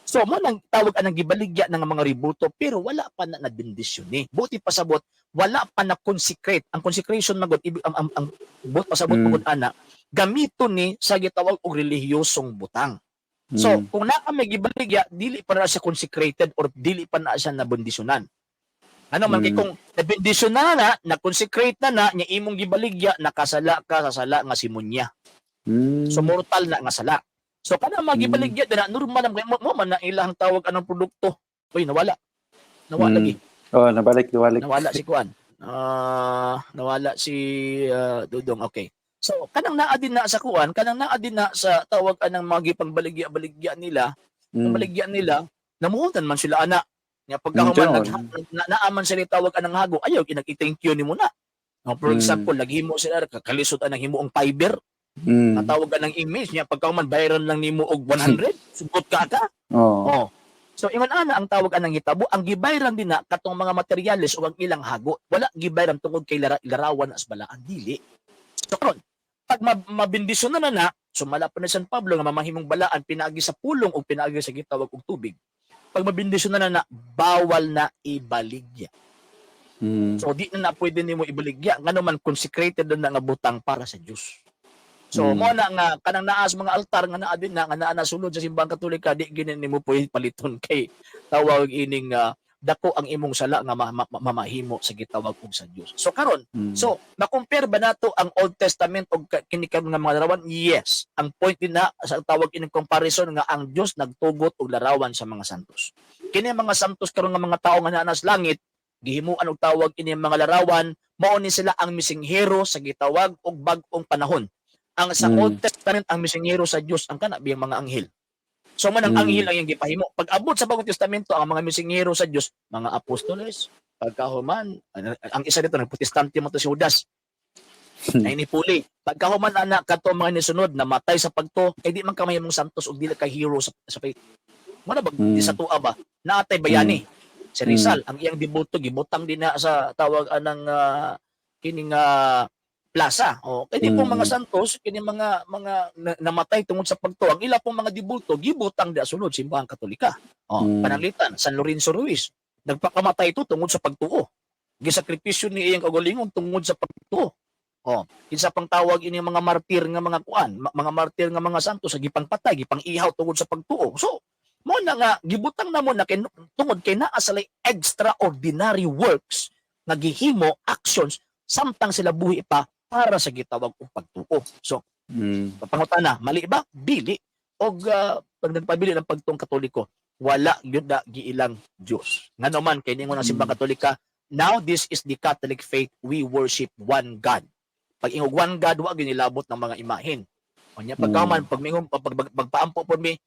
A: So mo nang tawag anang gibaligya ng mga ributo pero wala pa na bendisyon ni. Buti pasabot wala pa na consecrate. Ang consecration magud ang buot pasabot magud ana gamiton ni sa gitawag og relihiyosong butang. So kung naa may gibaligya dili pa na siya consecrated or dili pa na siya nabendisyonan. Ano man kay kung nabendisyonan na consecrate na nya imong gibaligya nakasala ka sa sala nga simonya. So mortal na nga sala. So kana magibaligya na normal mo man na ilang tawag anong produkto. Uy nawala. Nawala lagi.
B: Oh, nabalik.
A: Nawala si Kuan. Nawala si Dudong. Okay. So kanang naa din na sa Kuan, kanang naa din na sa tawag anang magipangbaligya nila, baligya nila, namuhutan man sila ana. Nya pagkahuman naaman sila tawag anang hago, ayaw kinaki-thank you nimo na. For example, naghimo sila kakalisod anang himuong fiber. Natawag ka ng image niya pagkahuman bayaran lang nimo og 100 sugot ka. Oh. So ingon ana ang tawag anang hitabo ang gibayran din na katong mga materyales o ang ilang hago wala gibayran tungod kay larawan as balaan dili. So karon pag mabindisyon na sumala pa na San Pablo nga mamahimong balaan pinaagi sa pulong o pinaagi sa gitawag og tubig. Pag mabindisyon na bawal na ibaligya. So di na pwede nimo ibaligya ngano man consecrated na nga butang para sa Dios. So mo na nga kanang naas mga altar nga naa din na nga naa sulod sa simbahang Katolika di ginin nimo pwede paliton kay tawag ining dako ang imong sala nga mamahimo sa gitawag og sa Dios. So karon, so na-compare ba nato ang Old Testament og kini nga mga larawan? Yes. Ang point din na sa tawag ining comparison nga ang Dios nagtugot og larawan sa mga santos. Kini mga santos karon nga mga tawo nga naa sa langit gihimuan og tawag ini mga larawan mao ni sila ang misinghero sa gitawag og bag-ong panahon. Ang sa Old Testament ang misingero sa Dios ang kana biyang mga anghel. So man ang anghel ang iyang gipahimo. Pag abot sa Bagong Testamento ang mga misingero sa Dios, mga apostoles, pagkahuman ang isa dito nagprotestante mo to si Judas. Ay ni puli. Pagkahuman anak kadto mga nisunod namatay sa pagto, kay di man kamay mong santos ug dili ka hero sa faith. Mo na bag di sa tuwa ba? Naatay bayani. Si Rizal ang iyang deboto gibutang din na sa tawag anang kining plaza. Kaya pong mga santos, kini mga namatay tungod sa pagto, ang ila pong mga dibulto, gibutang di asunod simbahang Katolika. Pananglitan, San Lorenzo Ruiz, nagpakamatay ito tungod sa pagtuo. Gisakripisyo ni iyang kagalingon tungod sa pagtuo. Kinsa pang tawag ini mga martir nga mga kuan, mga martir nga mga santos, gipang patay, gipang ihaw tungod sa pagtuo. So, mo na nga, gibutang na mo na tungod kay naa sa extraordinary works, nga gihimo, actions, samtang sila buhi pa, para sa gitawag og pagtuo. So, papangutana, mali ba? Dili. Og pag nagpabili ng pagtuong Katoliko, wala gyud na giilang Dios. Ngano man kay ningon ang simbang Katolika, now this is the Catholic faith, we worship one God. Pag ingog one God, wa gyud nilabot ng mga imahen. Unya pagkaman pag mingon pagpaampo pod mi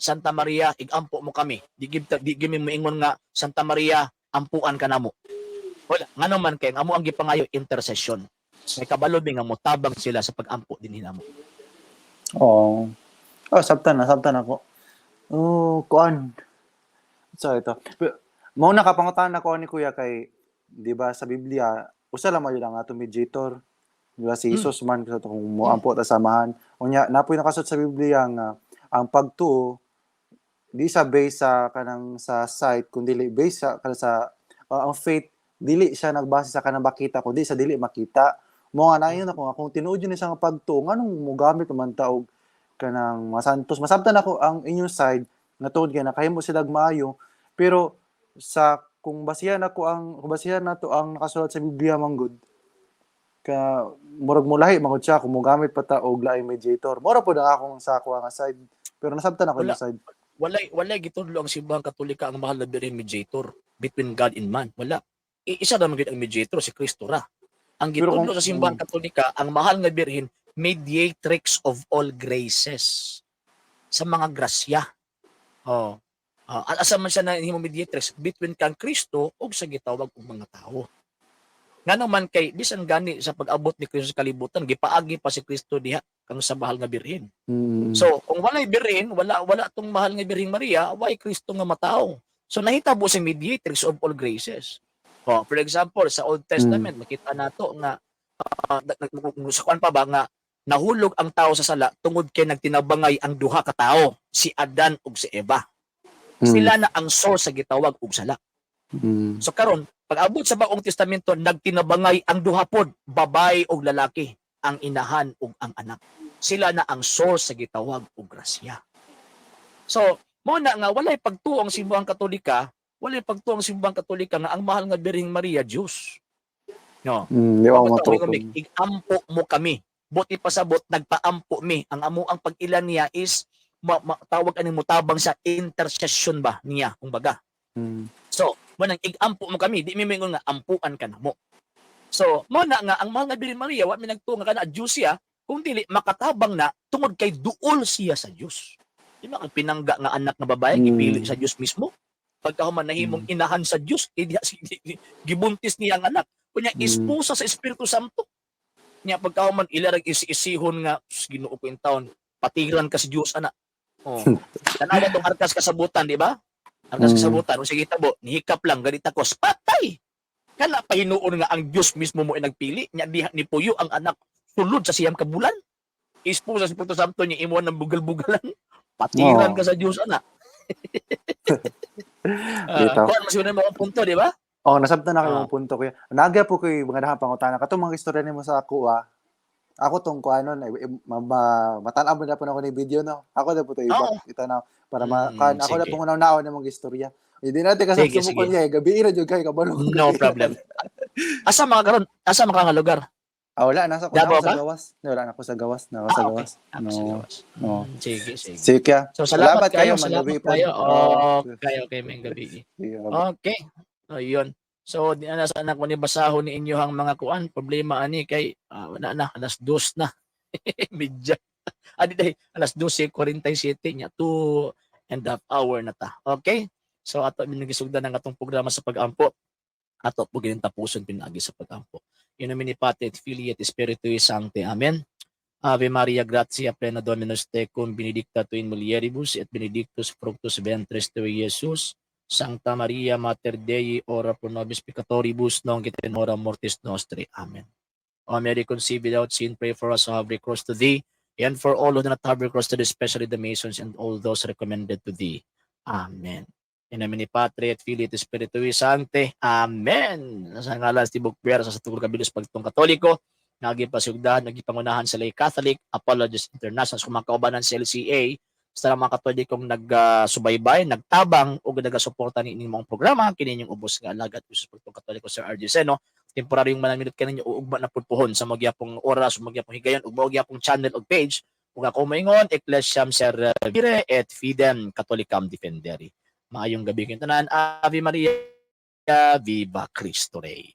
A: Santa Maria, igampo mo kami. Di gimi mo ingon nga Santa Maria, ampuan ka namo. Wala, ngano man kay amo ang gipangayo intercession. May kabalo nga motabang sila sa pag-ampo din hinamo.
B: Sabtan ako. Kuan. So ito. Mao na kapangutan ako ni Kuya kay di ba sa Biblia, usa lang man ang atong mediator. Di ba si Jesus man sa kung moampo ta samahan. Unya napoy nakasud sa Biblia nga ang pagtuo di sa base sa kanang sa sight kundi base sa ang faith dili siya nagbase sa kanang makita kundi sa dili makita. Mo nga na yun ako kung tinuod yun isang pagtuo nganong mo gamit man taog kanang masantos masabtan ako ang inyong side nga tuod kay nakahimo sila maayo pero sa kung basihan nato ang nakasulat sa Biblia manggod ka murag mulahi mangod siya kung mo gamit pa ta og laing mediator mura pod ang akong sa ako nga side pero nasabtan ako yung side
A: walay gitudlo ang simbahang Katolika ang mahal na birhen mediator between God and man wala isa ra man gid ang mediator si Kristo ra. Ang gitudlo sa simbahang Katolika, ang mahal nga birhen, mediatrix of all graces. Sa mga grasya. Asa man siya na himo mediatrix between kang Kristo ug sa gitawag og mga tao. Nga naman kay bisan gani sa pag-abot ni Kristo sa kalibutan, gipaagi pa si Kristo diha kang sa mahal nga birhen.
B: Mm.
A: So, kung walay birhen, wala tong mahal nga birheng Maria, why Kristo nga matao. So nahitabo si mediatrix of all graces. For example, sa Old Testament makita nato nga sa kuan pa ba nga nahulog ang tao sa sala tungod kay nagtinabangay ang duha ka tao, si Adan ug si Eva. Sila na ang source sa gitawag og sala. So karon, pag-abot sa Bagong Testamento, nagtinabangay ang duha pod, babae ug lalaki, ang inahan ug ang anak. Sila na ang source sa gitawag og grasya. So, mo na nga walay pagtuo ang simbahang Katolika, walay pagtuo ang simbahang Katolika nga ang mahal nga Birheng Maria Diyos. No.
B: Di ako matuto.
A: Igampo mo kami. Buti pasabot nagpaampo mi. Ang amo ang pag-ilan niya is tawag ani mo tabang sa intercession ba niya kumbaga. So, mo nang igampo mo kami, di mi mingon nga ampuan ka na mo. So, mo na nga ang mahal nga Birheng Maria wa mi nagtuo nga kana Diyos siya, kung dili makatabang na tungod kay duol siya sa Dios. Di ba ang pinangga nga anak nga babae gipili sa Dios mismo? Pagkahuman nahimong inahan sa Dios, gibuntis niya ang anak. Kunya ispusa sa Espiritu Santo. Nya pagkahuman ilarag isihon nga Ginoo ko in taon, patiran ka sa Dios ana. Oh. Tanawa tong arkas kasabutan, di ba? Arkas kasabutan, o sige tabo, nihikap lang ganita ko, patay. Kana pa hinuon nga ang Dios mismo mo nagpili, nya diha ni puyo ang anak sulod sa siyam ka bulan. Ispusa sa Espiritu Santo niya imuan ng bugal-bugalan. Patiran ka sa Dios ana. Kuan masiunan mo ang punto, di ba?
B: Nasabtan na kayo ang punto ko. Naga po kayo mga napangutana. Katong mga istorya nimo sa ako, ako tong kuanon, matanaw mo na po na ako ni video, no? Ako na po ito itanaw. Para ako na pong unaw-unaw ng mga istorya. Hindi natin kasabot mo ko niya. Gabi na dyan kayo.
A: No problem. Asa mga karon? Asa mga nga lugar?
B: Wala. Nasa ko na sa gawas. Wala na ako sa gawas.
A: Sige.
B: Sige.
A: So, salamat kayo. Okay, may gabi. Okay. Ayun. So, di na sa anak mo ni basahon ni inyohang mga kuan. Problema ani kay wala na. Alas 2 na. Medya. Adi day, alas 12:47 niya. 2.5 hour na ta. Okay? So, ato minagisugdan ng atong programa sa pag-ampo. Ato po tapuson pinagi sa pag-ampo. In nomine Patri et Filii et Spiritui Sancti. Amen. Ave Maria, gratia plena Dominus tecum, benedicta tu in mulieribus et benedictus fructus ventris tui, Iesus. Sancta Maria, Mater Dei, ora pro nobis peccatoribus, nunc et in hora mortis nostri. Amen. O Mary, conceived without sin, pray for us who have recourse to Thee, and for all who do not have recourse to Thee, especially the Masons and all those recommended to Thee. Amen. In nomine Patri et Filii et Spiritui Sancti. Amen. Sa ngalan ti Bukber sa Tugur Kabilos Pagtong Katoliko, nagipasugdahan, nagipangunahan sa Lay Catholic, Apologists International, kumakaubanan sa LCA, sa mga Katolikong nagsubaybay, nagtabang o nagasuporta ni inyong programa, kininyong ubos nga alagat sa Pagtong Katoliko Sir R.J. Seno, temporaryong manamilot kaninyo uugba na pulpuhon sa magyapong oras, magyapong higayon, ug magyapong channel o page, ug ako maingon, Ecclesiam Servire et Fidem Catholicam Defenderi. Maayong gabi kayong tanan. Ave Maria, Viva Cristo Rey.